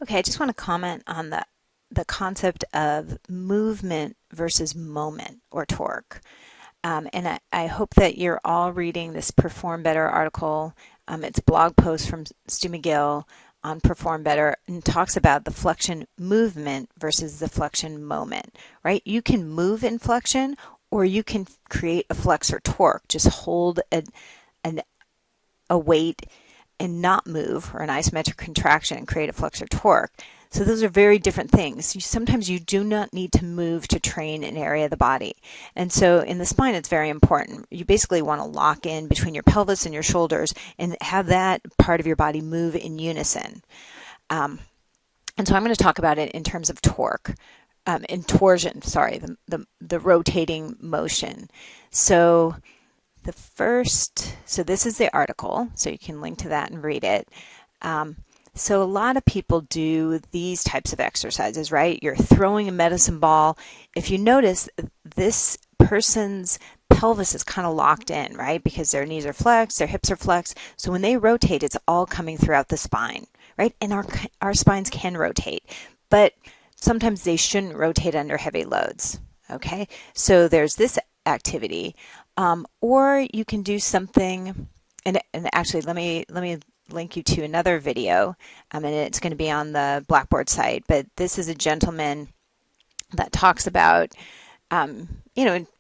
Okay, I just want to comment on the concept of movement versus moment or torque. And I hope that you're all reading this Perform Better article. It's a blog post from Stu McGill on Perform Better and talks about the flexion movement versus the flexion moment, right? You can move in flexion or you can create a flexor torque. Just hold a weight and not move, or an isometric contraction and create a flexor torque. So those are very different things. Sometimes you do not need to move to train an area of the body. And so in the spine, it's very important. You basically want to lock in between your pelvis and your shoulders and have that part of your body move in unison. And so I'm going to talk about it in terms of torque, in torsion, sorry, the rotating motion. So this is the article, so you can link to that and read it. So a lot of people do these types of exercises, right? You're throwing a medicine ball. If you notice, this person's pelvis is kind of locked in, right? Because their knees are flexed, their hips are flexed. So when they rotate, it's all coming throughout the spine, right? And our spines can rotate, but sometimes they shouldn't rotate under heavy loads, okay? So there's this activity. Or you can do something, and actually let me link you to another video, and it's going to be on the Blackboard site, but this is a gentleman that talks about,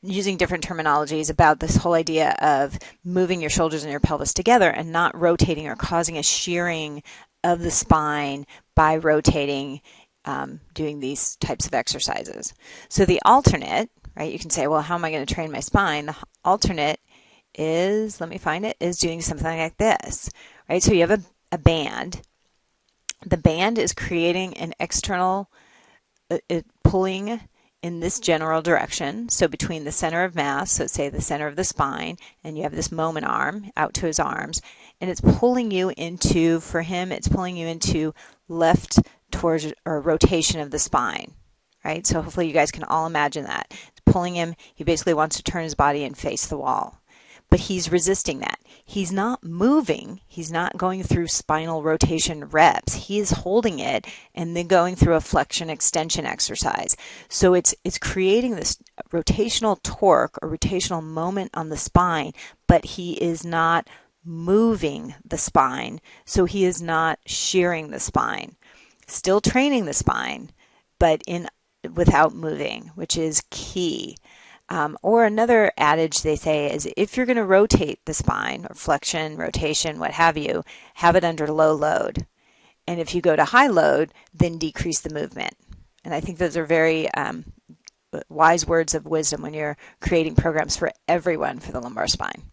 using different terminologies about this whole idea of moving your shoulders and your pelvis together and not rotating or causing a shearing of the spine by rotating, doing these types of exercises. So the alternate, right, you can say, well, how am I going to train my spine? The alternate is, let me find it, is doing something like this, right? So you have a band. The band is creating an external pulling in this general direction. So between the center of mass, so say the center of the spine, and you have this moment arm out to his arms, and it's pulling you into, for him, it's pulling you into left towards or rotation of the spine, right? So hopefully you guys can all imagine that. It's pulling him. He basically wants to turn his body and face the wall. But he's resisting that. He's not moving. He's not going through spinal rotation reps. He is holding it and then going through a flexion extension exercise. So it's creating this rotational torque or rotational moment on the spine, but he is not moving the spine. So he is not shearing the spine. Still training the spine, but without moving, which is key. Or another adage they say is if you're going to rotate the spine, or flexion, rotation, what have you, have it under low load. And if you go to high load, then decrease the movement. And I think those are very wise words of wisdom when you're creating programs for everyone for the lumbar spine.